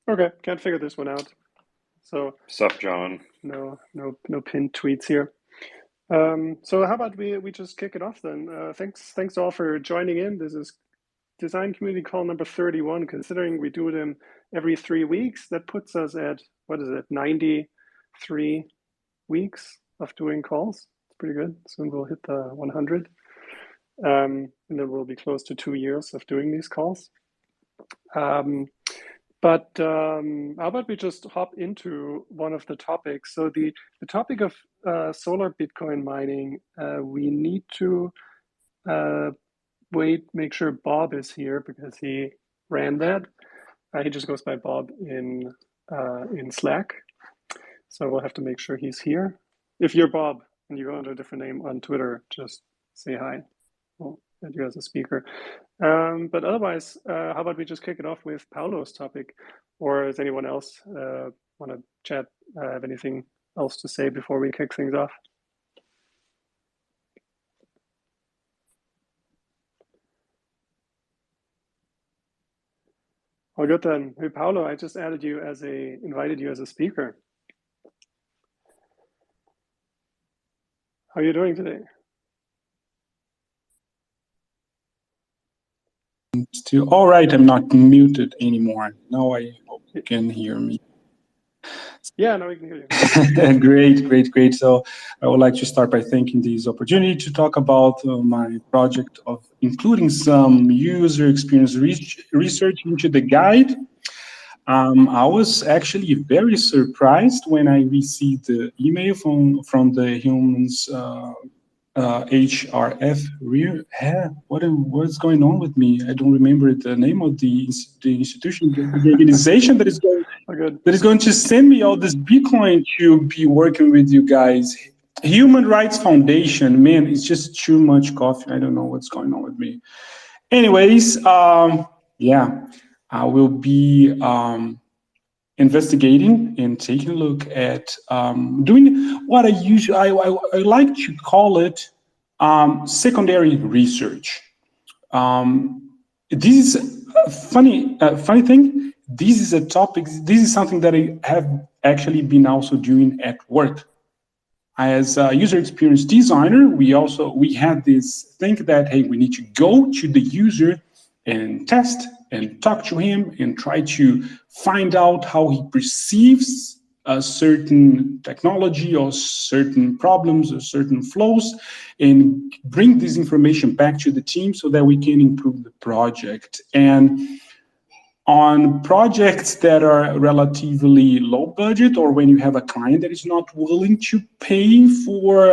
Okay, can't figure this one out. So Sup, John? no pinned tweets here. So how about we just kick it off then? Thanks all for joining in. This is Design Community Call number 31. Considering we do them every 3 weeks, that puts us at, what is it, 93 weeks of doing calls. It's pretty good. Soon we'll hit the 100. And then we'll be close to 2 years of doing these calls. But how about we just hop into one of the topics? So the topic of solar Bitcoin mining, we need to make sure Bob is here because he ran that. He just goes by Bob in Slack, so we'll have to make sure he's here. If you're Bob and you go under a different name on Twitter, just say hi. We'll add you as a speaker. But otherwise, how about we just kick it off with Paulo's topic? Or does anyone else want to chat, have anything else to say before we kick things off? All good then. Hey, Paulo, I just invited you as a speaker. How are you doing today? Still, all right, I'm not muted anymore. Now I hope you can hear me. Yeah, now we can hear you. Great. So I would like to start by thanking this opportunity to talk about my project of including some user experience research into the guide. I was actually very surprised when I received the email from the humans HRF. What's going on with me? I don't remember the name of the institution, the organization that is going to send me all this Bitcoin to be working with you guys. Human Rights Foundation, man, it's just too much coffee. I don't know what's going on with me. Anyways, yeah, I will be investigating and taking a look at doing what I like to call it secondary research. This is a funny thing. This is a topic. This is something that I have actually been also doing at work. As a user experience designer, we had this thing that, hey, we need to go to the user and test and talk to him and try to find out how he perceives a certain technology or certain problems or certain flows, and bring this information back to the team so that we can improve the project. And on projects that are relatively low budget, or when you have a client that is not willing to pay for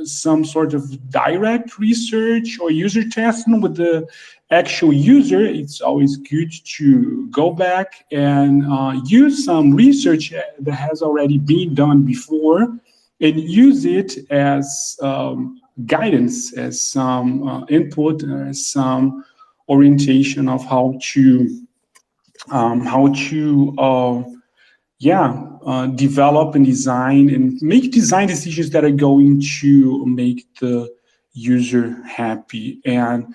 some sort of direct research or user testing with the actual user, it's always good to go back and use some research that has already been done before and use it as guidance, as some input, as some orientation of how to develop and design and make design decisions that are going to make the user happy. And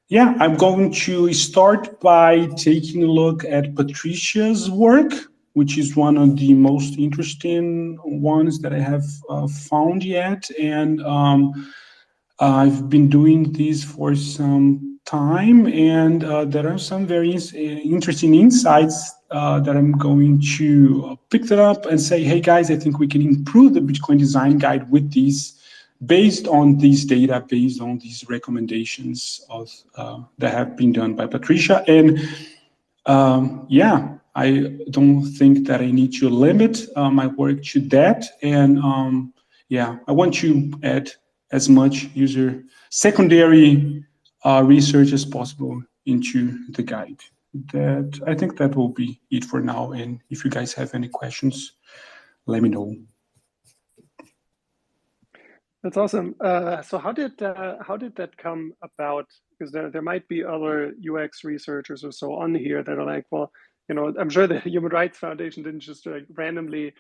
yeah, I'm going to start by taking a look at Patricia's work, which is one of the most interesting ones that I have found yet. And I've been doing this for some time, and there are some very interesting insights that I'm going to pick that up and say, hey guys, I think we can improve the Bitcoin design guide with these, based on these data, based on these recommendations that have been done by Patricia. And yeah, I don't think that I need to limit my work to that. And yeah, I want to add as much user secondary research as possible into the guide. I think that will be it for now. And if you guys have any questions, let me know. That's awesome. So how did that come about? Because there might be other UX researchers or so on here that are like, well, I'm sure the Human Rights Foundation didn't just like randomly,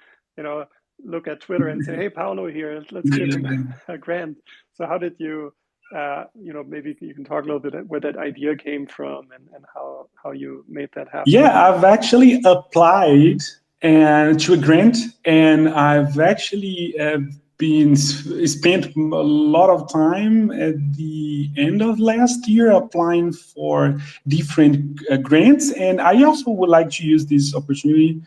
look at Twitter and say, hey, Paulo here, let's give him a grant. So how did you maybe you can talk a little bit where that idea came from and how you made that happen. Yeah, I've actually applied and to a grant, and I've actually been spent a lot of time at the end of last year applying for different grants. And I also would like to use this opportunity,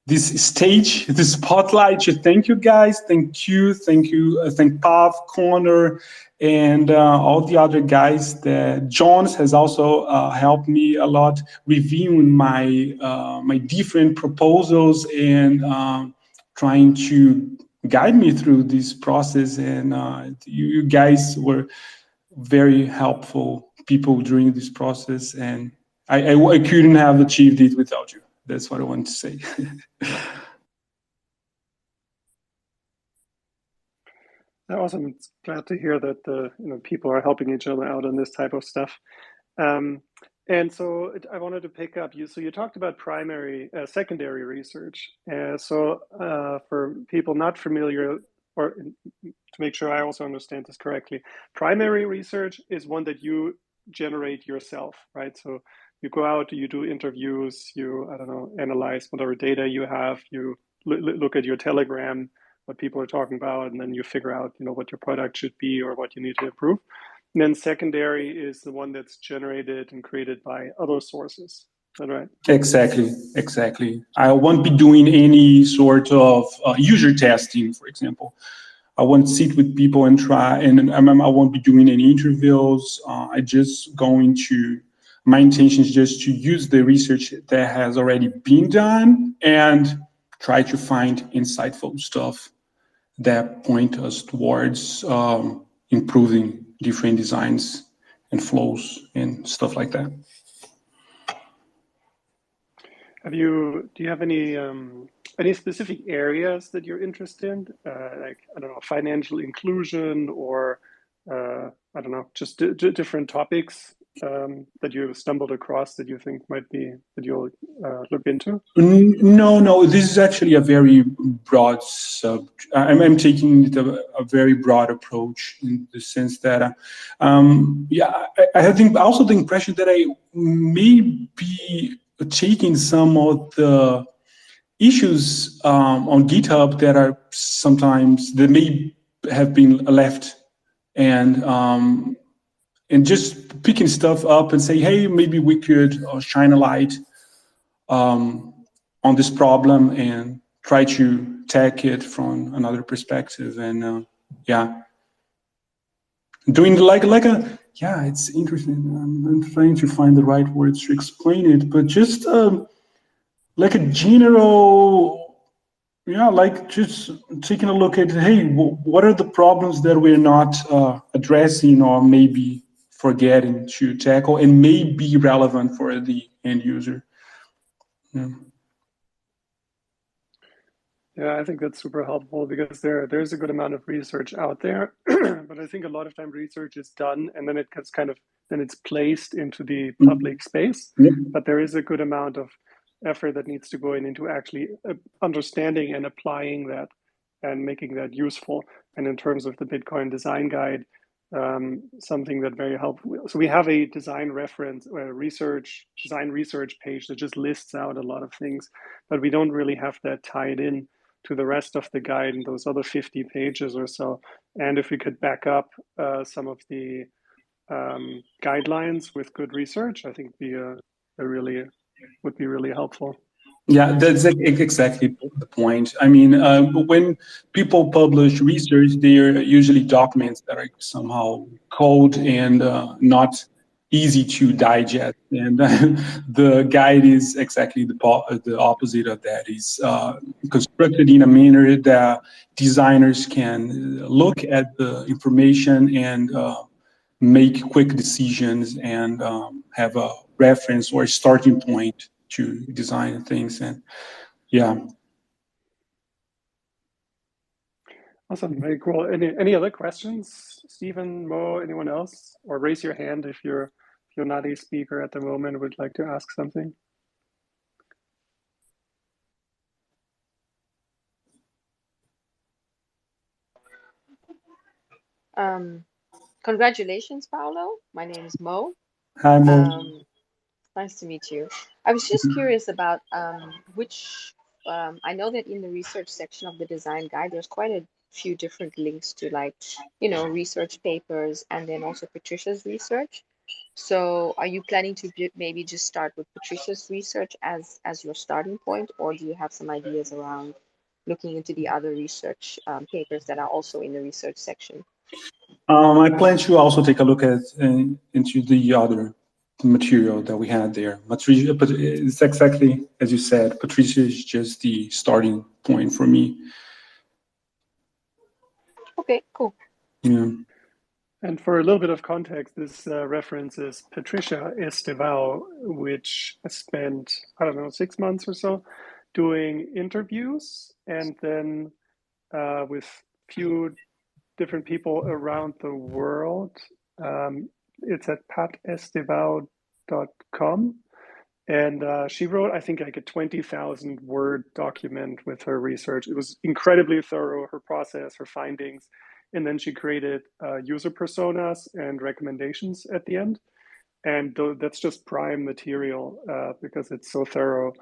this stage, the spotlight to thank you guys. Thank you. Thank Pav, Connor, and all the other guys. That Jones has also helped me a lot reviewing my different proposals and trying to guide me through this process. And you guys were very helpful people during this process, and I couldn't have achieved it without you. That's what I want to say. Awesome. It's glad to hear that people are helping each other out on this type of stuff. And so I wanted to pick up you. So you talked about secondary research. For people not familiar, or to make sure I also understand this correctly, primary research is one that you generate yourself, right? So you go out, you do interviews, you, I don't know, analyze whatever data you have, you look at your Telegram, what people are talking about, and then you figure out, what your product should be or what you need to improve. And then secondary is the one that's generated and created by other sources. Is that right? Exactly. I won't be doing any sort of user testing, for example. I won't sit with people and try, and I won't be doing any interviews. My intention is just to use the research that has already been done and try to find insightful stuff that point us towards improving different designs and flows and stuff like that. Do you have any specific areas that you're interested in, like, I don't know, financial inclusion or I don't know, just different topics that you stumbled across that you think that you'll look into? No. This is actually a very broad I'm taking a very broad approach in the sense that, I have also the impression that I may be taking some of the issues on GitHub that are sometimes that may have been left, and just picking stuff up and say, hey, maybe we could shine a light on this problem and try to tackle it from another perspective. And doing it's interesting. I'm trying to find the right words to explain it, but just like a general, like just taking a look at, hey, what are the problems that we're not addressing or maybe forgetting to tackle and may be relevant for the end user. Yeah, I think that's super helpful because there's a good amount of research out there, but I think a lot of time research is done and then it's placed into the public space. But there is a good amount of effort that needs to go into actually understanding and applying that and making that useful. And in terms of the Bitcoin design guide, something that very helpful. So we have a design reference or design research page that just lists out a lot of things, but we don't really have that tied in to the rest of the guide and those other 50 pages or so. And if we could back up some of the guidelines with good research, I think would be really helpful. Yeah, that's exactly the point. I mean, when people publish research, they're usually documents that are somehow cold and not easy to digest. And the guide is exactly the opposite of that. It's constructed in a manner that designers can look at the information and make quick decisions and have a reference or a starting point to design things. And Awesome, very cool. Any other questions, Stephen, Mo, anyone else? Or raise your hand if you're not a speaker at the moment, would like to ask something. Congratulations, Paulo. My name is Mo. Hi, Mo. Nice to meet you. I was just curious about which I know that in the research section of the design guide, there's quite a few different links to like, research papers and then also Patricia's research. So are you planning to maybe just start with Patricia's research as your starting point, or do you have some ideas around looking into the other research papers that are also in the research section? I plan to also take a look at into the other material that we had there. Patricia, but it's exactly as you said. Patricia is just the starting point for me. Okay, cool. Yeah. And for a little bit of context, this references Patricia Estevao, which spent, I don't know, 6 months or so doing interviews, and then with few different people around the world. It's at patestevao.com. And she wrote, I think, like a 20,000 word document with her research. It was incredibly thorough, her process, her findings. And then she created user personas and recommendations at the end. And that's just prime material because it's so thorough.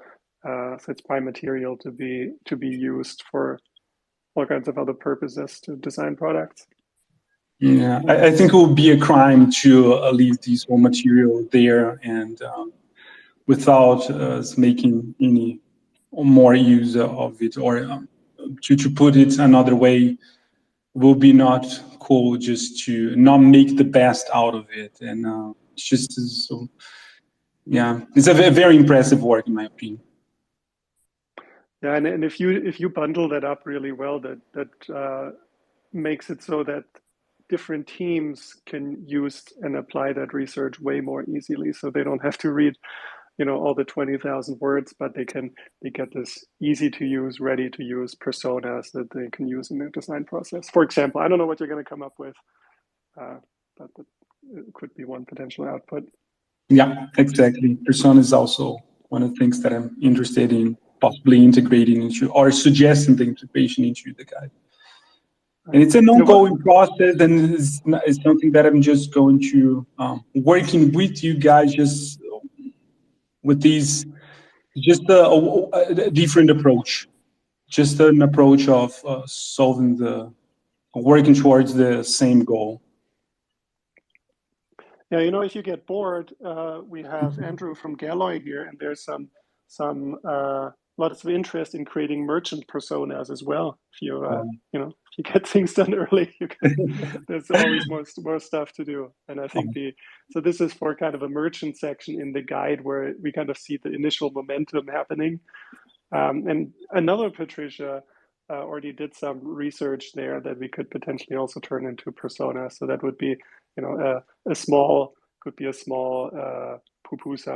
So it's prime material to be used for all kinds of other purposes to design products. Yeah, I think it would be a crime to leave this whole material there and without us making any more use of it, or to put it another way, will be not cool just to not make the best out of it. And it's just so, yeah, it's a very impressive work in my opinion. Yeah, and if you bundle that up really well, that makes it so that different teams can use and apply that research way more easily, so they don't have to read, all the 20,000 words, but they get this easy to use, ready to use personas that they can use in their design process. For example, I don't know what you're going to come up with, but it could be one potential output. Yeah, exactly. Persona is also one of the things that I'm interested in possibly integrating into or suggesting the integration into the guide. And it's an ongoing process, and it's something that I'm just going to working with you guys, just with these, just a different approach, just an approach of solving working towards the same goal. Yeah, if you get bored, we have Andrew from Galoy here, and there's some lots of interest in creating merchant personas as well. If you if you get things done early, there's always more stuff to do. And I think so this is for kind of a merchant section in the guide where we kind of see the initial momentum happening. And another Patricia already did some research there that we could potentially also turn into persona. So that would be, a small pupusa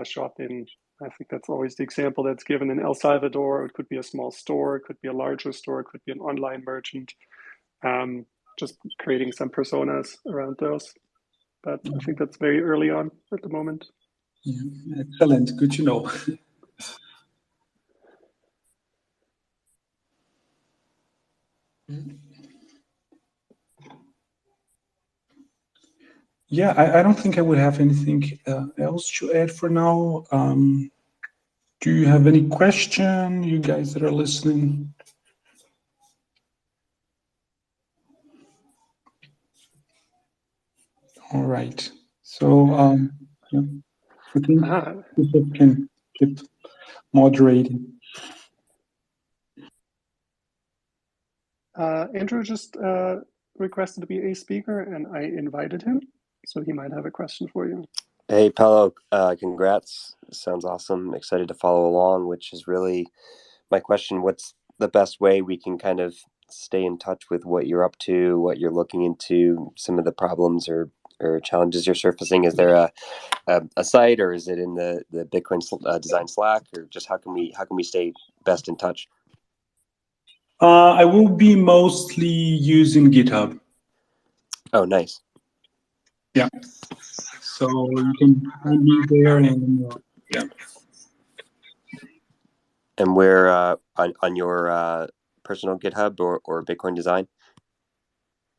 shop in, I think that's always the example that's given in El Salvador. It could be a small store, it could be a larger store, it could be an online merchant. Just creating some personas around those. But I think that's very early on at the moment. Yeah, excellent, good to know. Yeah, I don't think I would have anything else to add for now. Do you have any question, you guys that are listening? All right. So yeah, I think people can keep moderating. Andrew just requested to be a speaker, and I invited him, so he might have a question for you. Hey, Paulo, congrats. Sounds awesome. Excited to follow along, which is really my question. What's the best way we can kind of stay in touch with what you're up to, what you're looking into, some of the problems or challenges you're surfacing? Is there a site, or is it in the Bitcoin design Slack, or just how can we stay best in touch? I will be mostly using GitHub. Oh, nice. Yeah. So you can find me there, and yeah. And where on your personal GitHub or Bitcoin design?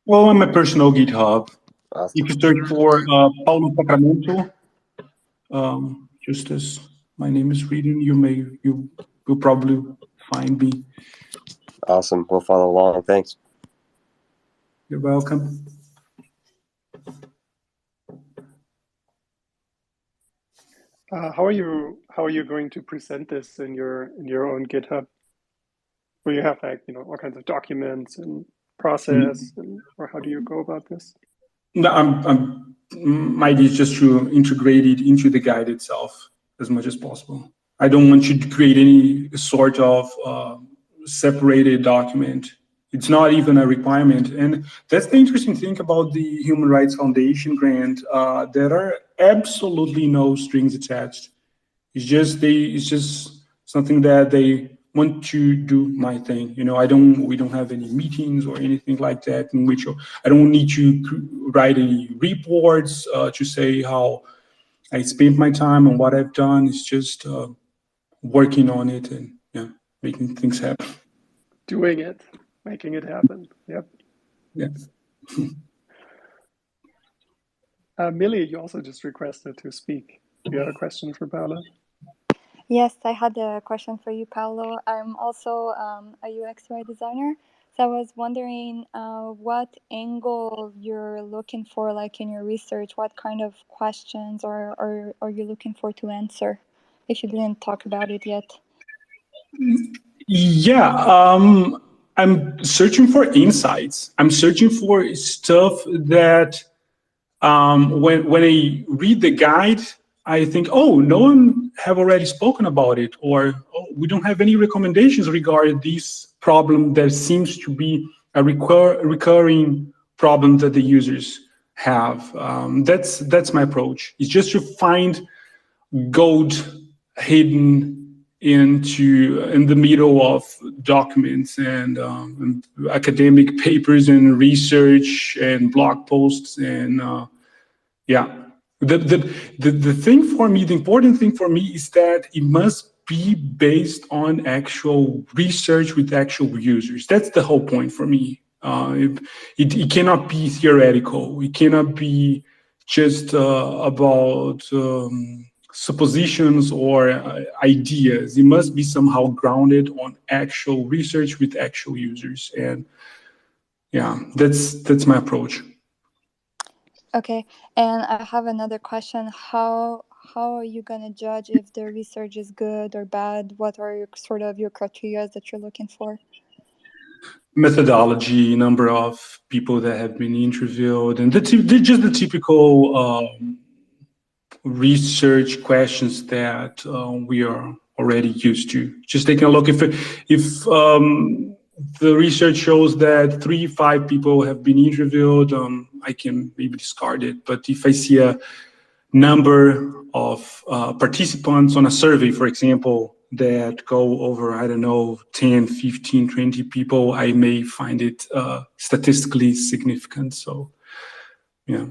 Well, on my personal GitHub. Awesome. If you search for Paulo Sacramento, just as my name is written, you'll probably find me. Awesome. We'll follow along. Thanks. You're welcome. How are you going to present this in your own GitHub? Where you have like all kinds of documents and process, or how do you go about this? No, my idea is just to integrate it into the guide itself as much as possible. I don't want you to create any sort of separated document. It's not even a requirement. And that's the interesting thing about the Human Rights Foundation grant. There are absolutely no strings attached. It's just something that they want to do my thing. We don't have any meetings or anything like that in which I don't need to write any reports to say how I spent my time and what I've done. It's just working on it and making things happen. Doing it, making it happen. Yep. Yeah. Millie, you also just requested to speak. You have a question for Paula? Yes, I had a question for you, Paulo. I'm also a UX UI designer. So I was wondering what angle you're looking for, like in your research. What kind of questions are you looking for to answer, if you didn't talk about it yet? Yeah, I'm searching for insights. I'm searching for stuff that when I read the guide, I think, oh, no one have already spoken about it, or oh, we don't have any recommendations regarding this problem that seems to be a recurring problem that the users have. That's my approach. It's just to find gold hidden in the middle of documents and academic papers and research and blog posts and yeah. The thing for me, the important thing for me is that it must be based on actual research with actual users. That's the whole point for me. It cannot be theoretical. It cannot be just about suppositions or ideas. It must be somehow grounded on actual research with actual users. And yeah, that's my approach. Okay, and I have another question. How are you gonna judge if the research is good or bad? What are your criteria that you're looking for? Methodology, number of people that have been interviewed, and just the typical research questions that we are already used to. Just taking a look if the research shows that 3-5 people have been interviewed, I can maybe discard it. But if I see a number of participants on a survey, for example, that go over, I don't know, 10, 15, 20 people, I may find it statistically significant. So, yeah.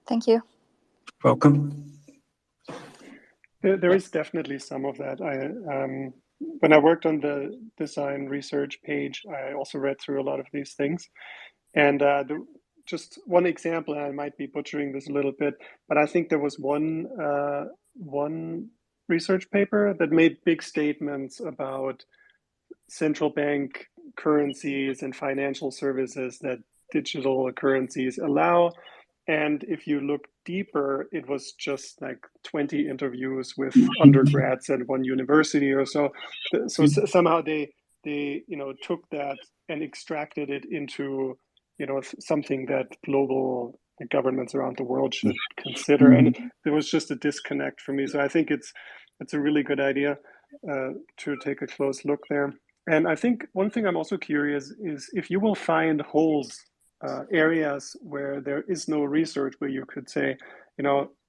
Thank you. Welcome. There is definitely some of that. When I worked on the design research page, I also read through a lot of these things. And just one example, and I might be butchering this a little bit, but I think there was one research paper that made big statements about central bank currencies and financial services that digital currencies allow. And if you look deeper, it was just like 20 interviews with undergrads at one university or so. So somehow they took that and extracted it into something that global governments around the world should consider. And there was just a disconnect for me. So I think it's a really good idea to take a close look there. And I think one thing I'm also curious is if you will find holes, areas where there is no research, where you could say,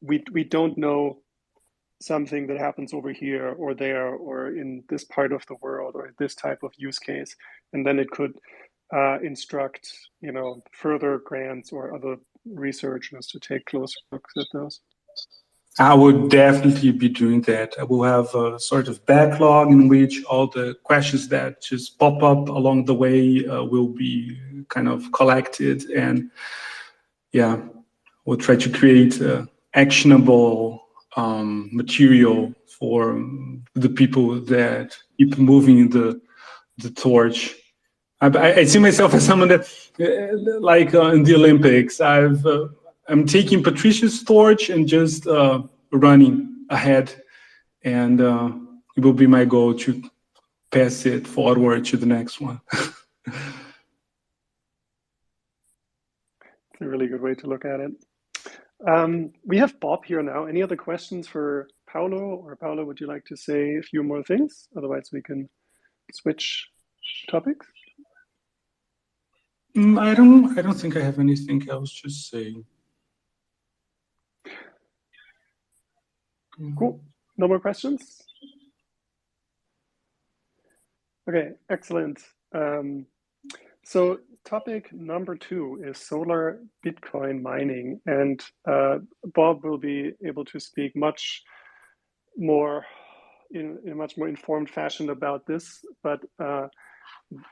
we don't know something that happens over here or there or in this part of the world or this type of use case, and then it could instruct further grants or other researchers to take close looks at those. I would definitely be doing that. I will have a sort of backlog in which all the questions that just pop up along the way will be kind of collected, and yeah, we'll try to create actionable material for the people that keep moving the torch. I see myself as someone that, like in the Olympics, I'm taking Patricia's torch and just running ahead, and it will be my goal to pass it forward to the next one. It's a really good way to look at it. We have Bob here now. Any other questions for Paulo? Or Paulo, would you like to say a few more things? Otherwise, we can switch topics. I don't think I have anything else to say. Cool. No more questions? Okay, excellent. So topic number 2 is solar Bitcoin mining, and Bob will be able to speak much more in a much more informed fashion about this. But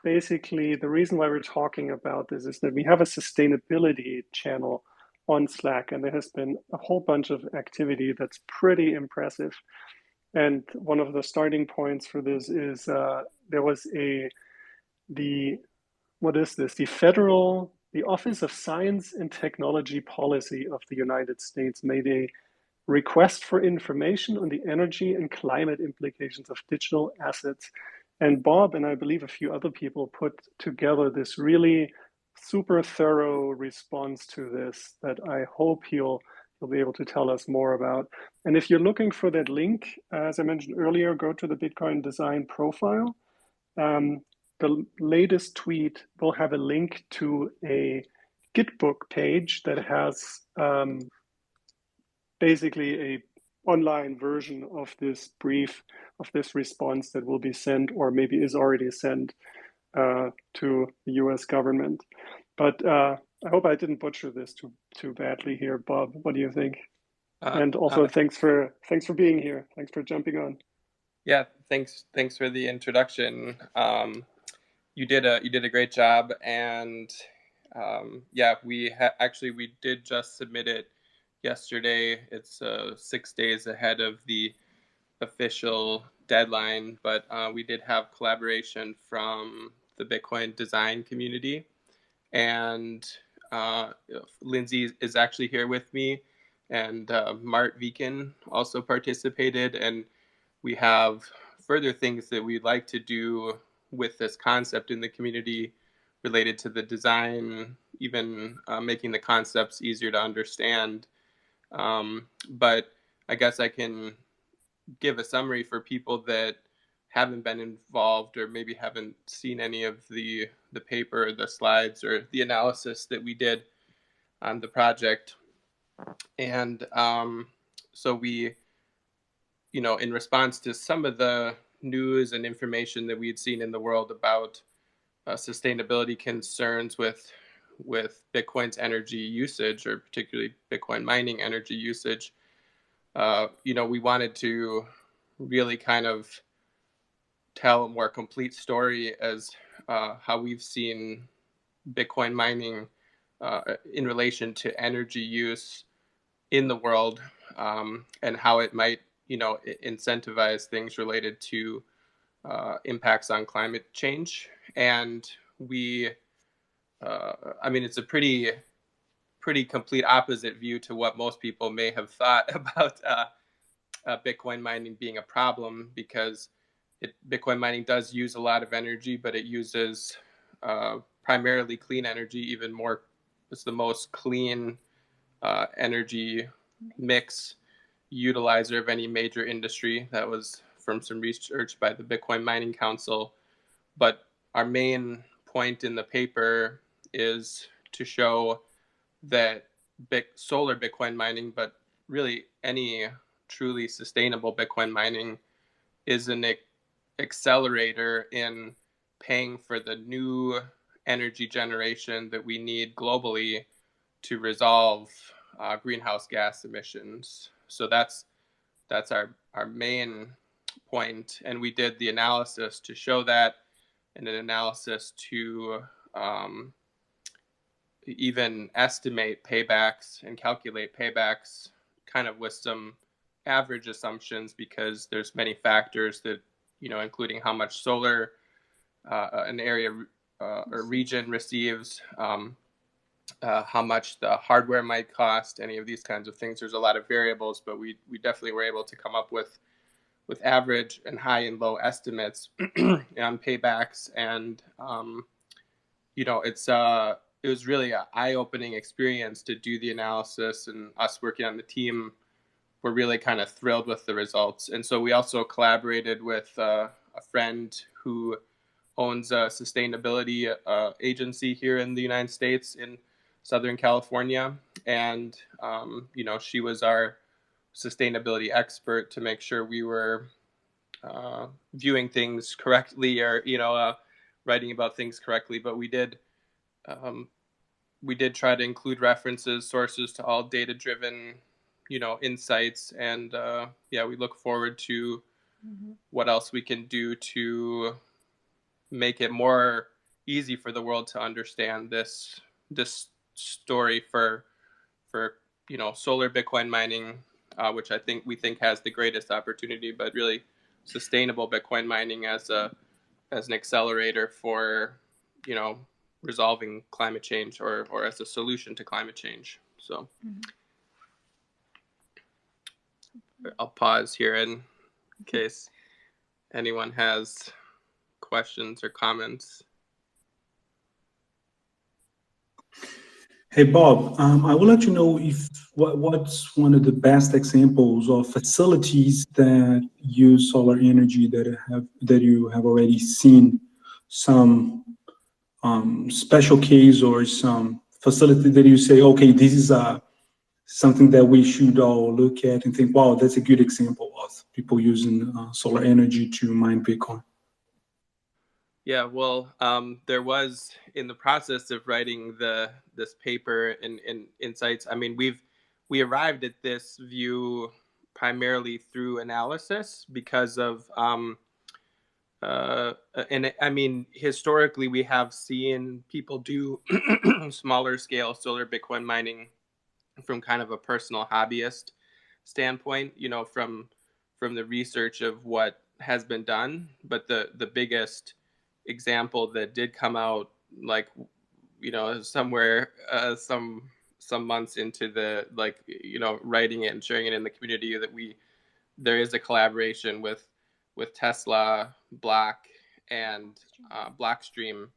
basically, the reason why we're talking about this is that we have a sustainability channel on Slack, and there has been a whole bunch of activity that's pretty impressive. And one of the starting points for this is there was what is this? The Office of Science and Technology Policy of the United States made a request for information on the energy and climate implications of digital assets. And Bob and I believe a few other people put together this really super thorough response to this that I hope he'll be able to tell us more about. And if you're looking for that link, as I mentioned earlier, go to the Bitcoin Design profile. The latest tweet will have a link to a Gitbook page that has basically a online version of this brief, of this response that will be sent, or maybe is already sent to the US government. But I hope I didn't butcher this too badly here, Bob. What do you think? And also thanks for being here. Thanks for jumping on. Yeah, thanks for the introduction. You did a great job, and yeah, we did just submit it yesterday. It's 6 days ahead of the official deadline, but we did have collaboration from the Bitcoin design community, and Lindsay is actually here with me, and Mart also participated, and we have further things that we'd like to do with this concept in the community related to the design, even making the concepts easier to understand. But I guess I can give a summary for people that haven't been involved or maybe haven't seen any of the paper, the slides, or the analysis that we did on the project. And so we, in response to some of the news and information that we had seen in the world about sustainability concerns with Bitcoin's energy usage, or particularly Bitcoin mining energy usage, we wanted to really kind of tell a more complete story as how we've seen Bitcoin mining in relation to energy use in the world, and how it might incentivize things related to impacts on climate change. And we, it's a pretty complete opposite view to what most people may have thought about Bitcoin mining being a problem, because Bitcoin mining does use a lot of energy, but it uses primarily clean energy. Even more, it's the most clean energy mix utilizer of any major industry. That was from some research by the Bitcoin Mining Council. But our main point in the paper is to show that solar Bitcoin mining, but really any truly sustainable Bitcoin mining, is an accelerator in paying for the new energy generation that we need globally to resolve greenhouse gas emissions. So that's our main point. And we did the analysis to show that, and an analysis to even estimate paybacks and calculate paybacks kind of with some average assumptions, because there's many factors that, including how much solar an area or region receives, how much the hardware might cost, any of these kinds of things. There's a lot of variables, but we definitely were able to come up with average and high and low estimates on paybacks. And it was really an eye-opening experience to do the analysis, and us working on the team, we're really kind of thrilled with the results. And so we also collaborated with a friend who owns a sustainability agency here in the United States in Southern California. And, she was our sustainability expert to make sure we were viewing things correctly, or, writing about things correctly. But we did try to include references, sources to all data-driven, insights. And we look forward to what else we can do to make it more easy for the world to understand this story for solar Bitcoin mining, which we think has the greatest opportunity, but really sustainable Bitcoin mining as an accelerator for resolving climate change, or as a solution to climate change. So I'll pause here in case anyone has questions or comments. Hey Bob, I would like to know what's one of the best examples of facilities that use solar energy that you have already seen some special case, or some facility that you say, okay, this is something that we should all look at and think, wow, that's a good example of people using solar energy to mine Bitcoin. Yeah, well, there was, in the process of writing this paper in Insights, we arrived at this view primarily through analysis, because of historically we have seen people do smaller scale solar Bitcoin mining from kind of a personal hobbyist standpoint, from the research of what has been done. But the biggest example that did come out, somewhere some months into the writing it and sharing it in the community, that there is a collaboration with Tesla, Block, and Blockstream,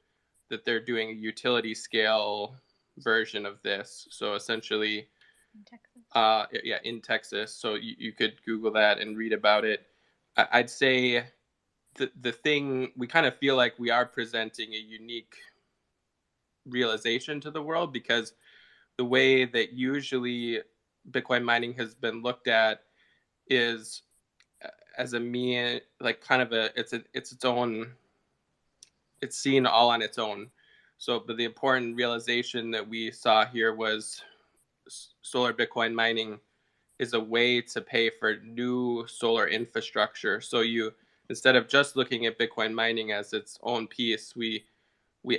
that they're doing a utility scale version of this. So essentially, in Texas. In Texas. So you could Google that and read about it. I'd say the thing, we kind of feel like we are presenting a unique realization to the world, because the way that usually Bitcoin mining has been looked at is as a it's its own, it's seen all on its own. So, but the important realization that we saw here was solar Bitcoin mining is a way to pay for new solar infrastructure. So instead of just looking at Bitcoin mining as its own piece, we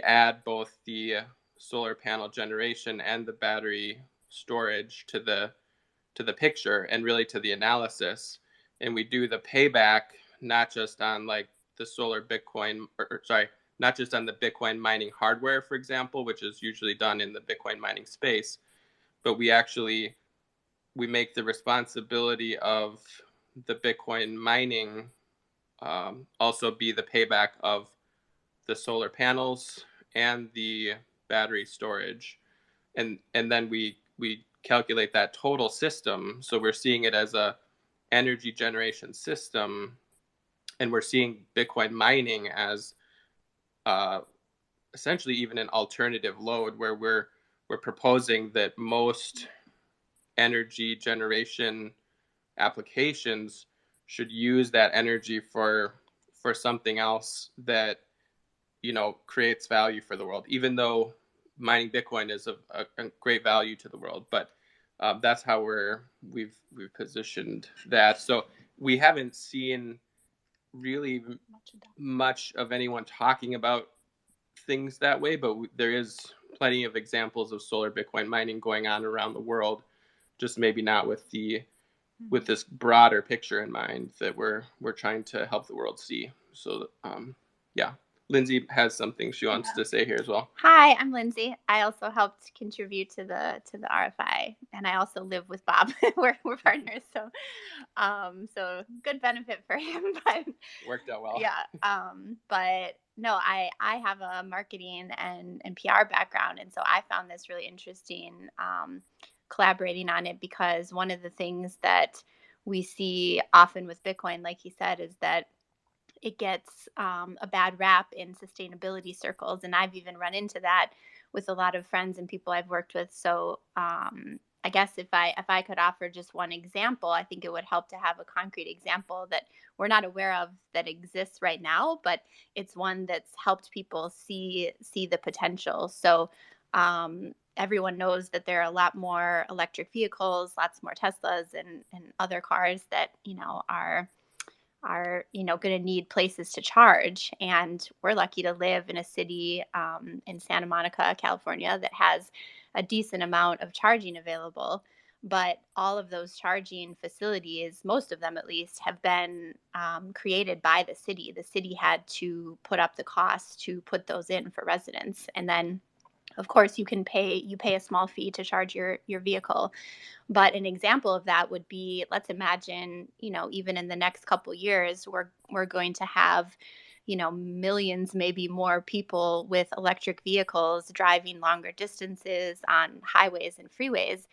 add both the solar panel generation and the battery storage to the picture, and really to the analysis. And we do the payback not just on the solar Bitcoin, not just on the Bitcoin mining hardware, for example, which is usually done in the Bitcoin mining space, but we make the responsibility of the Bitcoin mining also be the payback of the solar panels and the battery storage. And then we calculate that total system. So we're seeing it as a energy generation system, and we're seeing Bitcoin mining as essentially even an alternative load, where we're proposing that most energy generation applications should use that energy for something else that creates value for the world, even though mining Bitcoin is a great value to the world. But That's how we've positioned that. So we haven't seen really much of anyone talking about things that way, but there is plenty of examples of solar Bitcoin mining going on around the world, just maybe not with this broader picture in mind that we're trying to help the world see. So yeah, Lindsay has something she wants to say here as well. Hi, I'm Lindsay. I also helped contribute to the RFI, and I also live with Bob. we're partners, so good benefit for him. But worked out well. Yeah, but no, I have a marketing and PR background, and so I found this really interesting, collaborating on it, because one of the things that we see often with Bitcoin, like he said, is that it gets a bad rap in sustainability circles, and I've even run into that with a lot of friends and people I've worked with. So I guess if I could offer just one example, I think it would help to have a concrete example that we're not aware of that exists right now, but it's one that's helped people see the potential. So everyone knows that there are a lot more electric vehicles, lots more Teslas and other cars that are going to need places to charge. And we're lucky to live in a city in Santa Monica, California, that has a decent amount of charging available. But all of those charging facilities, most of them at least, have been created by the city. The city had to put up the cost to put those in for residents. And then, of course, you pay a small fee to charge your vehicle. But an example of that would be, let's imagine, even in the next couple years, we're going to have, millions, maybe more people with electric vehicles driving longer distances on highways and freeways.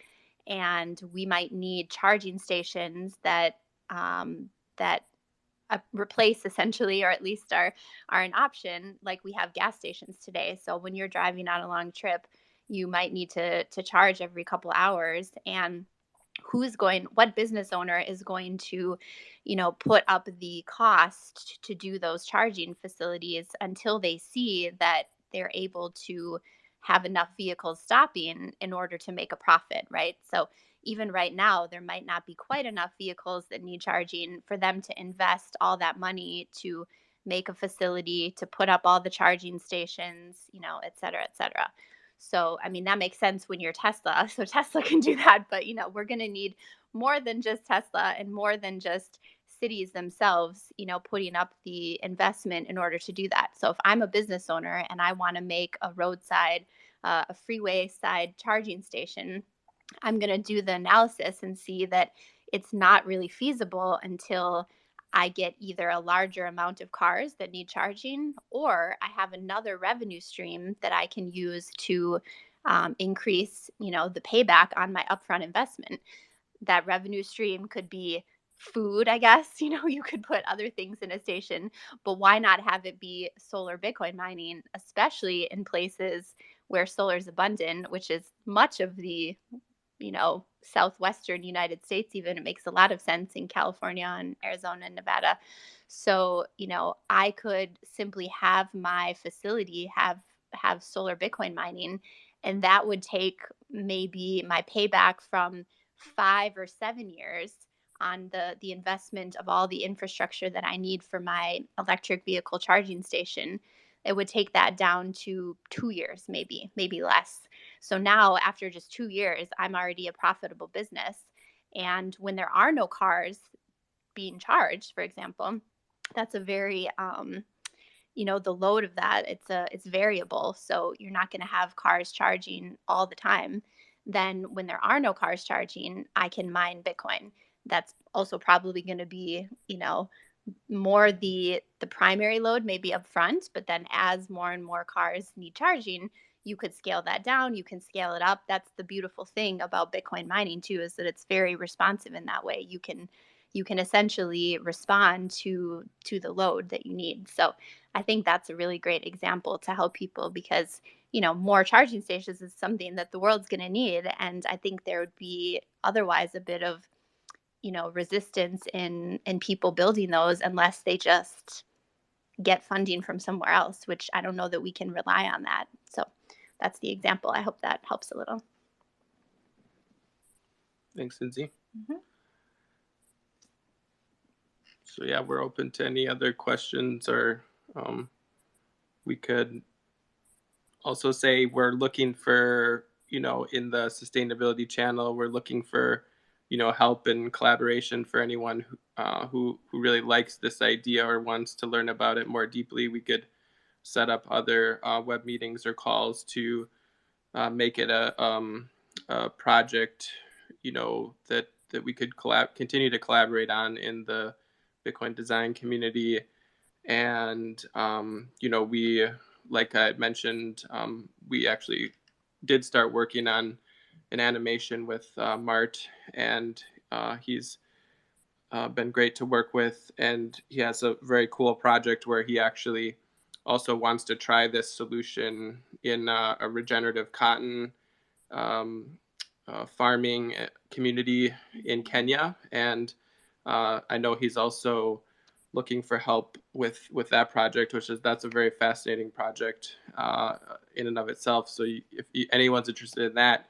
And we might need charging stations that replace, essentially, or at least are an option, like we have gas stations today. So when you're driving on a long trip, you might need to charge every couple hours. And what business owner is going to put up the cost to do those charging facilities until they see that they're able to have enough vehicles stopping in order to make a profit, right? So even right now, there might not be quite enough vehicles that need charging for them to invest all that money to make a facility, to put up all the charging stations, et cetera, et cetera. So, I mean, that makes sense when you're Tesla. So Tesla can do that, but we're going to need more than just Tesla and more than just cities themselves, putting up the investment in order to do that. So if I'm a business owner and I want to make a roadside, a freeway side charging station, I'm going to do the analysis and see that it's not really feasible until I get either a larger amount of cars that need charging, or I have another revenue stream that I can use to increase, the payback on my upfront investment. That revenue stream could be food, I guess. You could put other things in a station, but why not have it be solar Bitcoin mining, especially in places where solar is abundant, which is much of the southwestern United States. Even it makes a lot of sense in California and Arizona and Nevada. So I could simply have my facility have solar Bitcoin mining, and that would take maybe my payback from 5 or 7 years on the investment of all the infrastructure that I need for my electric vehicle charging station. It would take that down to 2 years, maybe less. So now, after just 2 years, I'm already a profitable business. And when there are no cars being charged, for example, that's a very, the load of that, it's variable. So you're not going to have cars charging all the time. Then when there are no cars charging, I can mine Bitcoin. That's also probably going to be, more the primary load, maybe up front, but then as more and more cars need charging, you could scale that down, you can scale it up. That's the beautiful thing about Bitcoin mining too, is that it's very responsive in that way. You can essentially respond to the load that you need. So I think that's a really great example to help people, because more charging stations is something that the world's going to need, and I think there would be otherwise a bit of resistance in people building those unless they just get funding from somewhere else, which I don't know that we can rely on that. So that's the example. I hope that helps a little. Thanks, Lindsay. Mhm. So yeah, we're open to any other questions, or we could also say we're looking for, in the sustainability channel, we're looking for, help and collaboration for anyone who really likes this idea or wants to learn about it more deeply. We could set up other web meetings or calls to make it a project, that we could continue to collaborate on in the Bitcoin design community. And we, like I mentioned, we actually did start working on an animation with Mart, and he's been great to work with, and he has a very cool project where he actually also wants to try this solution in a regenerative cotton farming community in Kenya. And I know he's also looking for help with that project, that's a very fascinating project in and of itself. So if anyone's interested in that,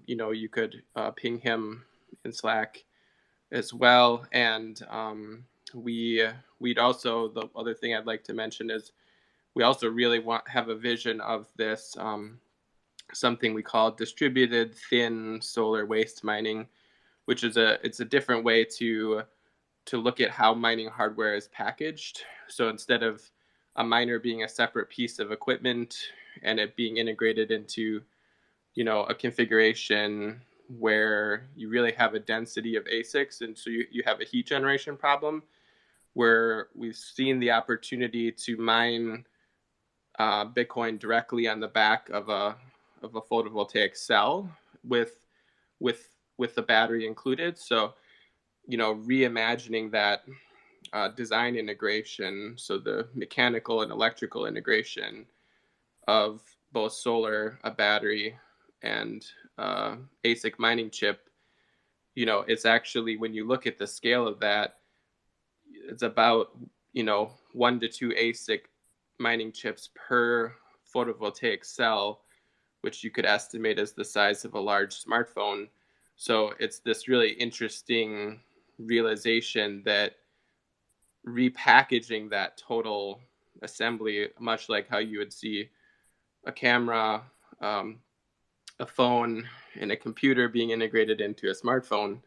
you could ping him in Slack as well. And we'd also, the other thing I'd like to mention is we also really have a vision of this, something we call distributed thin solar waste mining, which is it's a different way to look at how mining hardware is packaged. So instead of a miner being a separate piece of equipment and it being integrated into, a configuration where you really have a density of ASICs, and so you have a heat generation problem, where we've seen the opportunity to mine Bitcoin directly on the back of a photovoltaic cell with the battery included. So, reimagining that design integration, so the mechanical and electrical integration of both solar, a battery, and ASIC mining chip, it's actually, when you look at the scale of that, it's about 1 to 2 ASIC mining chips per photovoltaic cell, which you could estimate as the size of a large smartphone. So it's this really interesting realization that repackaging that total assembly, much like how you would see a camera, a phone, and a computer being integrated into a smartphone,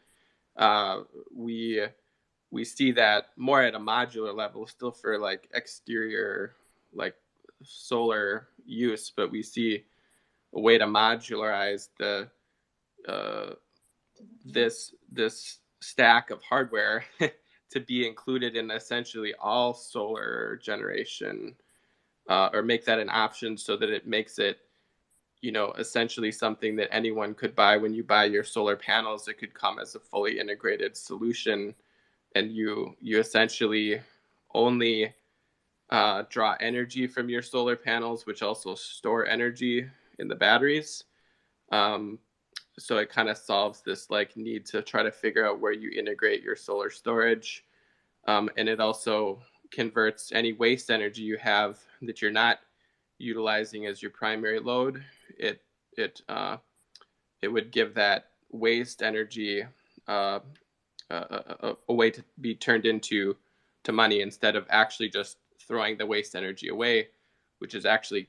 we see that more at a modular level, still for like exterior, like solar use, but we see a way to modularize the this stack of hardware to be included in essentially all solar generation, or make that an option so that it makes it, essentially something that anyone could buy. When you buy your solar panels, it could come as a fully integrated solution, and you essentially only draw energy from your solar panels, which also store energy in the batteries. So it kind of solves this like need to try to figure out where you integrate your solar storage. And it also converts any waste energy you have that you're not utilizing as your primary load. It would give that waste energy a way to be turned into money, instead of actually just throwing the waste energy away, which is actually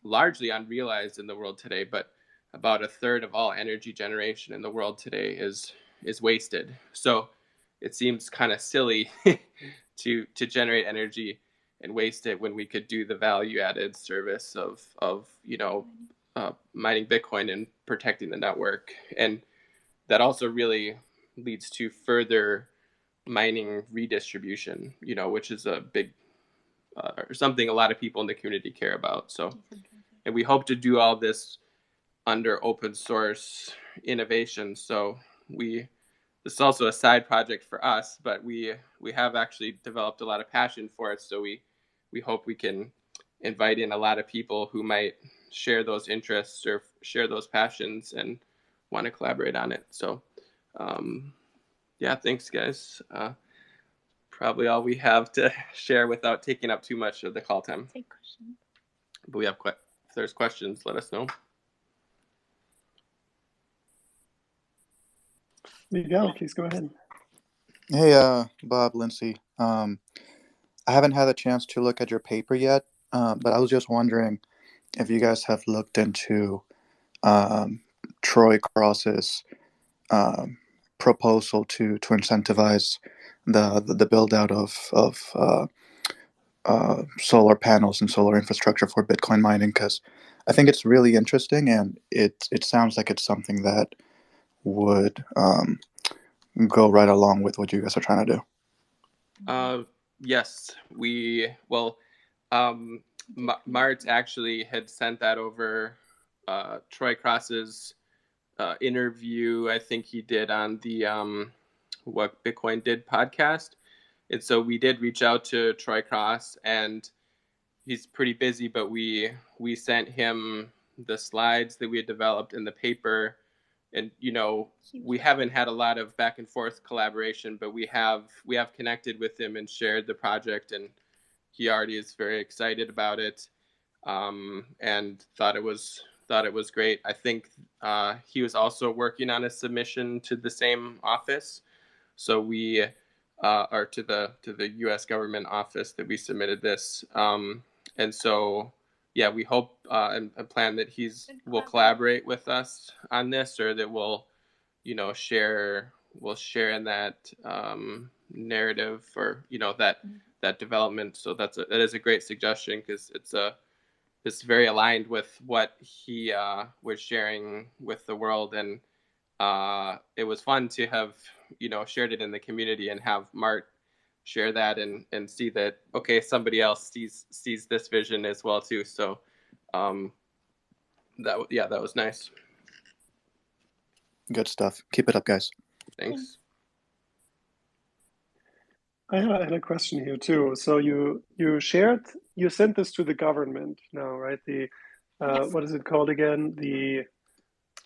largely unrealized in the world today. But about a third of all energy generation in the world today is wasted. So it seems kind of silly to generate energy and waste it when we could do the value added service of mining Bitcoin and protecting the network. And that also really leads to further mining redistribution, which is a big something a lot of people in the community care about. So, and we hope to do all this under open source innovation. So this is also a side project for us, but we have actually developed a lot of passion for it. So we hope we can invite in a lot of people who might share those interests or share those passions and want to collaborate on it. So yeah, thanks guys. Probably all we have to share without taking up too much of the call time. Take questions. But we have if there's questions, let us know. Miguel, please go ahead. Hey, Bob, Lindsay. I haven't had a chance to look at your paper yet, but I was just wondering if you guys have looked into um, Troy Cross's um, proposal to incentivize the build out of solar panels and solar infrastructure for Bitcoin mining, because I think it's really interesting, and it sounds like it's something that would go right along with what you guys are trying to do. Yes, Mart actually had sent that over. Troy Cross's interview, I think he did on the What Bitcoin Did podcast. And so we did reach out to Troy Cross, and he's pretty busy, but we sent him the slides that we had developed in the paper. And we haven't had a lot of back and forth collaboration, but we have connected with him and shared the project, and he already is very excited about it, and thought it was great. I think he was also working on a submission to the same office, so we or to the U.S. government office that we submitted this, and so yeah, we hope and plan that will collaborate with us on this, or that we'll share in that narrative, or that development. So that is a great suggestion, because it's very aligned with what he was sharing with the world, and it was fun to have shared it in the community and have Mart share that and see that, okay, somebody else sees this vision as well too. So that was nice. Good stuff. Keep it up, guys. Thanks. I had a question here too. So you sent this to the government now, right? Yes. What is it called again? The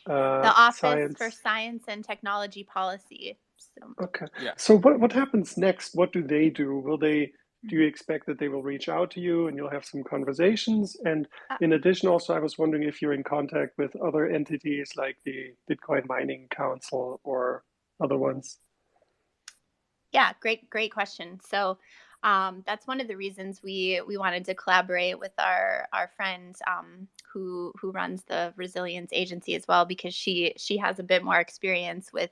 Office for Science and Technology Policy. So. Okay. Yeah. So what happens next? What do they do? Do you expect that they will reach out to you and you'll have some conversations? And in addition, also, I was wondering if you're in contact with other entities like the Bitcoin Mining Council or other ones. Yeah, great question. So that's one of the reasons we wanted to collaborate with our friend who runs the Resilience Agency as well, because she has a bit more experience with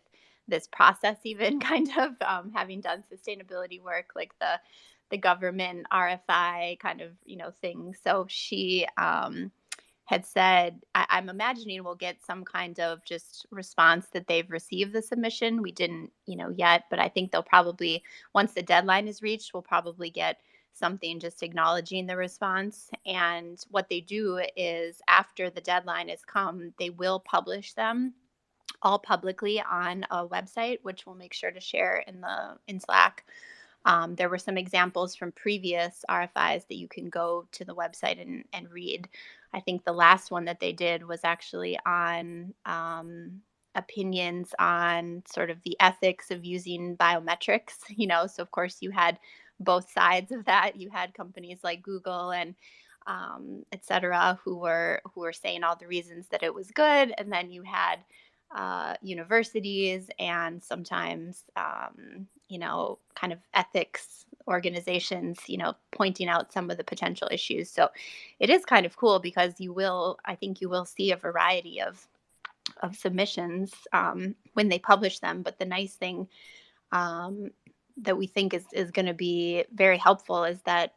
this process, even kind of having done sustainability work like the government RFI kind of thing. So she had said, I'm imagining we'll get some kind of just response that they've received the submission. We didn't, yet, but I think they'll probably, once the deadline is reached, we'll probably get something just acknowledging the response. And what they do is, after the deadline has come, they will publish them all publicly on a website, which we'll make sure to share in Slack. There were some examples from previous RFIs that you can go to the website and read. I think the last one that they did was actually on opinions on sort of the ethics of using biometrics, so of course you had both sides of that. You had companies like Google and et cetera, who were saying all the reasons that it was good. And then you had universities and sometimes, kind of ethics organizations, pointing out some of the potential issues. So it is kind of cool, because I think you will see a variety of submissions when they publish them. But the nice thing that we think is going to be very helpful is that,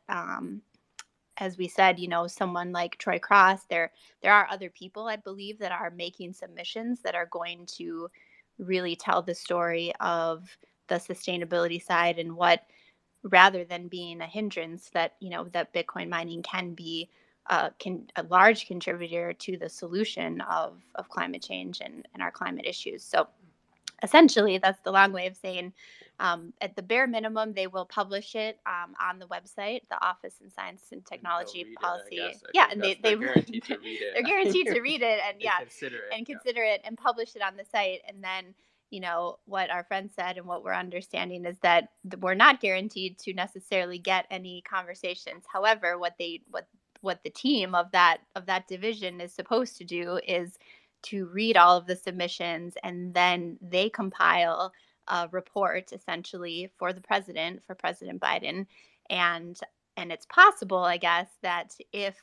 as we said, someone like Troy Cross, there are other people, I believe, that are making submissions that are going to really tell the story of the sustainability side, and what, rather than being a hindrance, that that Bitcoin mining can be a large contributor to the solution of climate change and our climate issues. So essentially, that's the long way of saying, at the bare minimum, they will publish it on the website, the Office in Science and Technology Policy. And they're guaranteed to read it. They're guaranteed to read it and consider it and publish it on the site. And then, what our friend said and what we're understanding is that we're not guaranteed to necessarily get any conversations. However, what the team of that division is supposed to do is to read all of the submissions, and then they compile a report essentially for the president, for President Biden. And it's possible, I guess, that if,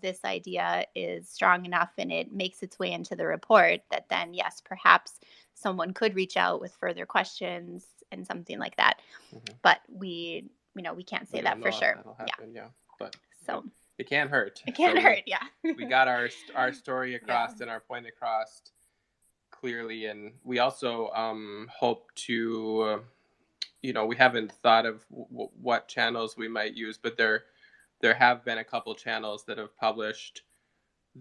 this idea is strong enough and it makes its way into the report, that then, yes, perhaps someone could reach out with further questions and something like that. Mm-hmm. But we can't say that for sure. That'll happen, yeah. But so it can't hurt. It can't hurt, yeah. We got our story across and our point across clearly, and we also hope to, we haven't thought of what channels we might use, but there have been a couple channels that have published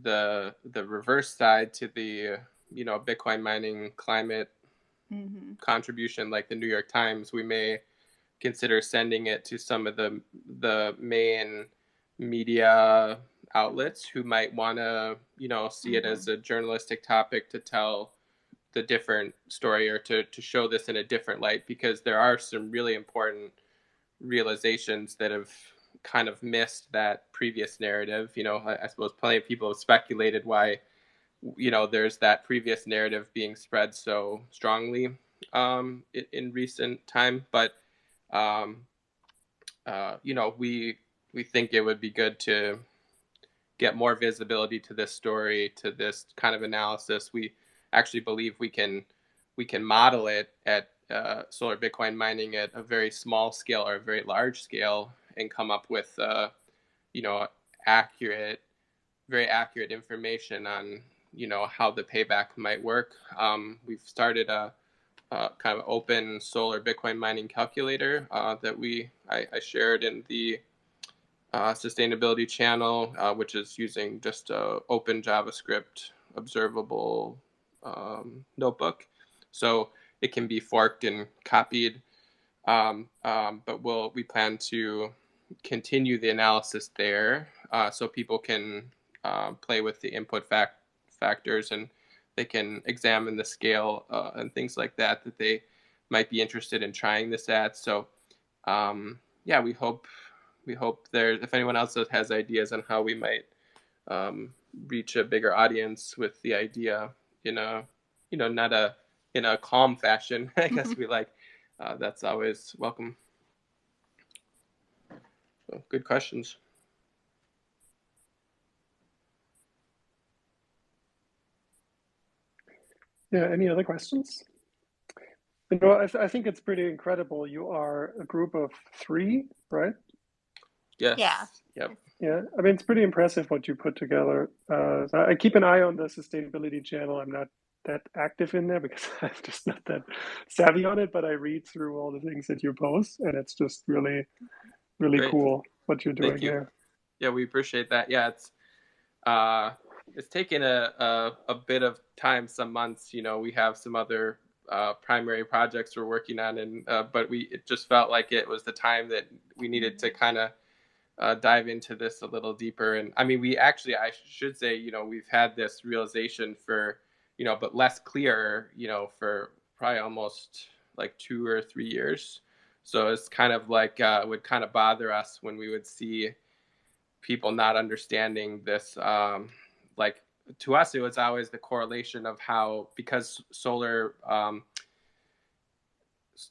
the reverse side to the Bitcoin mining climate mm-hmm. contribution, like the New York Times. We may consider sending it to some of the main media outlets who might want to see it as a journalistic topic to tell the different story, or to show this in a different light, because there are some really important realizations that have kind of missed that previous narrative. I suppose plenty of people have speculated why there's that previous narrative being spread so strongly in recent time, but we think it would be good to get more visibility to this story, to this kind of analysis. We actually believe we can model it at solar Bitcoin mining at a very small scale or a very large scale, and come up with very accurate information on how the payback might work. We've started a kind of open solar Bitcoin mining calculator that I shared in the sustainability channel, which is using just a open JavaScript observable notebook, so it can be forked and copied. But we plan to continue the analysis there, so people can play with the input factors, and they can examine the scale and things like that they might be interested in trying this at. So we hope if anyone else has ideas on how we might reach a bigger audience with the idea in a calm fashion, I guess we like, that's always welcome. So, good questions. Yeah, any other questions? I think it's pretty incredible. You are a group of 3, right? Yes. Yeah. Yep. Yeah, I mean, it's pretty impressive what you put together. So I keep an eye on the sustainability channel. I'm not that active in there because I'm just not that savvy on it, but I read through all the things that you post, and it's just really, really Great. Cool what you're doing there. Yeah, we appreciate that. Yeah, it's taken a bit of time, some months. We have some other primary projects we're working on, and but it just felt like it was the time that we needed to kind of dive into this a little deeper. And I mean, I should say, we've had this realization for, but less clear, for probably almost like 2 or 3 years. So it's kind of like, would kind of bother us when we would see people not understanding this. Like, to us, it was always the correlation of how, because solar,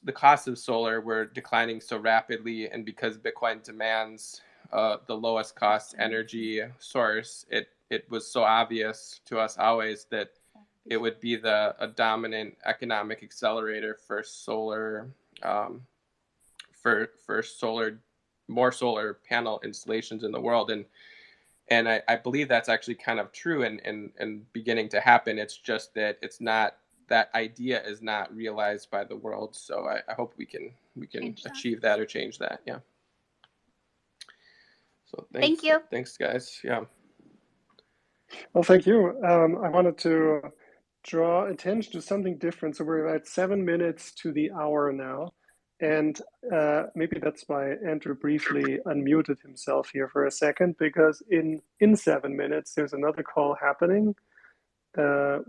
the costs of solar were declining so rapidly, and because Bitcoin demands the lowest cost energy source, it was so obvious to us always that it would be a dominant economic accelerator for solar, for more solar panel installations in the world. And I believe that's actually kind of true and beginning to happen. It's just that that idea is not realized by the world. So I hope we can achieve that or change that. Yeah. So thank you. Thanks, guys. Yeah. Well, thank you. I wanted to draw attention to something different. So we're at 7 minutes to the hour now. And maybe that's why Andrew briefly unmuted himself here for a second, because in 7 minutes, there's another call happening. The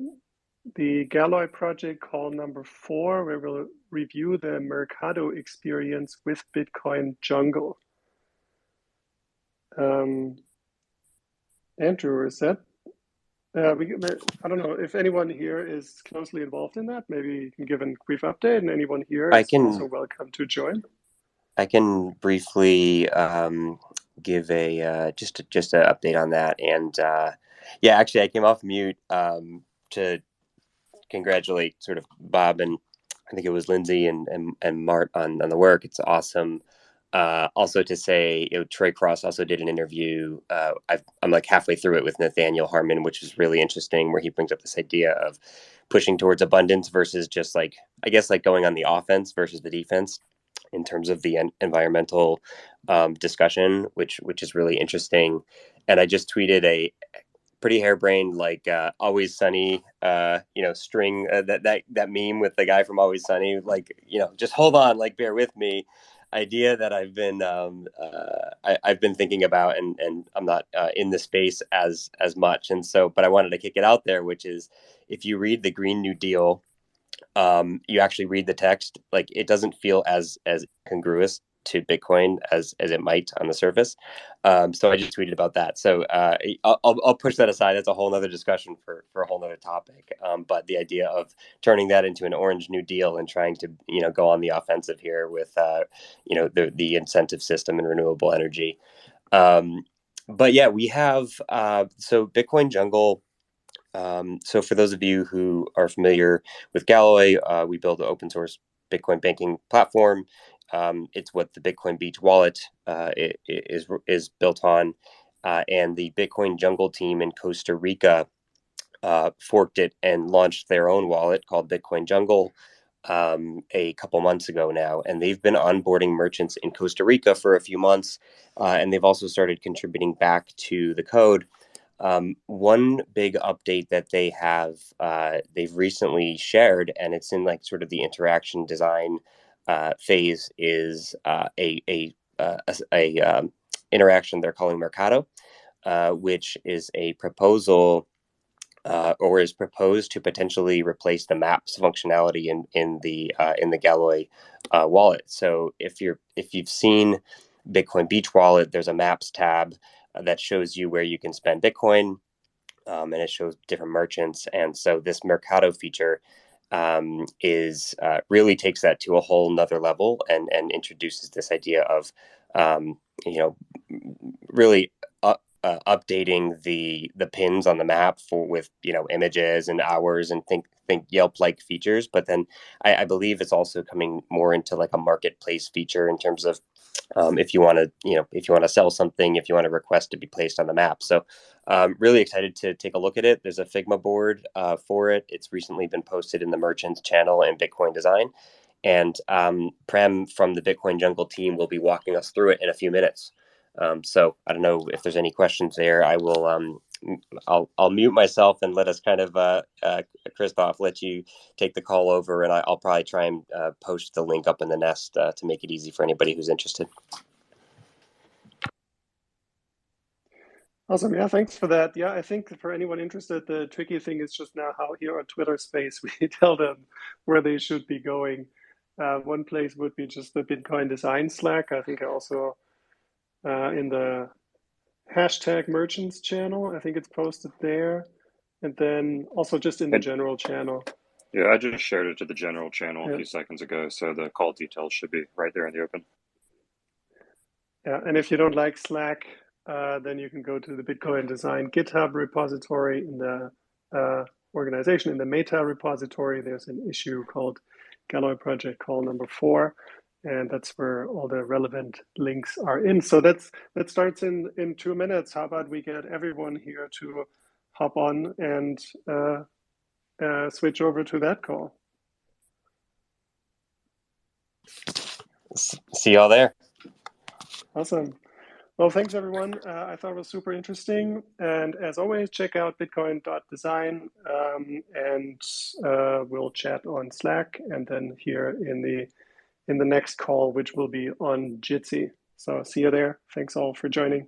Galoy project call number 4, where we'll review the Mercado experience with Bitcoin Jungle. Andrew, is that I don't know if anyone here is closely involved in that. Maybe you can give a brief update, and anyone here I is also can welcome to join. I can briefly give a just an update on that, and yeah, actually, I came off mute to congratulate sort of Bob and I think it was Lindsay and Mart on the work. It's awesome. Also to say, Troy Cross also did an interview. I'm like halfway through it with Nathaniel Harmon, which is really interesting, where he brings up this idea of pushing towards abundance versus just like, I guess, like going on the offense versus the defense in terms of the environmental discussion, which is really interesting. And I just tweeted a pretty harebrained, like Always Sunny, string that meme with the guy from Always Sunny, like just hold on, like bear with me. Idea that I've been thinking about, and I'm not in the space as much, and so, but I wanted to kick it out there, which is if you read the Green New Deal, you actually read the text, like it doesn't feel as congruous to Bitcoin as it might on the surface. So I just tweeted about that. So I'll push that aside. That's a whole nother discussion for a whole nother topic. But the idea of turning that into an Orange New Deal and trying to go on the offensive here with the incentive system and renewable energy. But yeah, we have so Bitcoin Jungle. So for those of you who are familiar with Galoy, we build an open source Bitcoin banking platform. It's what the Bitcoin Beach wallet is built on, and the Bitcoin Jungle team in Costa Rica forked it and launched their own wallet called Bitcoin Jungle a couple months ago now, and they've been onboarding merchants in Costa Rica for a few months, and they've also started contributing back to the code. One big update that they have, they've recently shared, and it's in like sort of the interaction design phase, is a interaction they're calling Mercado, which is a proposal or is proposed to potentially replace the maps functionality in the Galoy wallet. So if you've seen Bitcoin Beach Wallet, there's a maps tab that shows you where you can spend Bitcoin, and it shows different merchants. And so this Mercado feature is really takes that to a whole nother level and introduces this idea of really updating the pins on the map with images and hours and think Yelp like features. But then I believe it's also coming more into like a marketplace feature in terms of if you want to sell something, if you want to request to be placed on the map. So really excited to take a look at it. There's a Figma board for it. It's recently been posted in the merchants channel and Bitcoin Design. And Prem from the Bitcoin Jungle team will be walking us through it in a few minutes. So I don't know if there's any questions there. I will. I'll mute myself and let us kind of Christoph, let you take the call over, and I'll probably try and post the link up in the nest to make it easy for anybody who's interested. Awesome. Yeah, thanks for that. Yeah, I think for anyone interested, the tricky thing is just now how here on Twitter Space we tell them where they should be going. One place would be just the Bitcoin Design Slack. I think also in the hashtag merchants channel, I think it's posted there. And then also just in the general channel. Yeah, I just shared it to the general channel a few seconds ago, so the call details should be right there in the open. Yeah, and if you don't like Slack, then you can go to the Bitcoin Design GitHub repository in the organization. In the Meta repository, there's an issue called Galoy Project Call number 4, and that's where all the relevant links are in. So that starts in 2 minutes. How about we get everyone here to hop on and switch over to that call? See y'all there. Awesome. Well, thanks everyone. I thought it was super interesting. And as always, check out bitcoin.design and we'll chat on Slack and then here in the next call, which will be on Jitsi. So see you there. Thanks all for joining.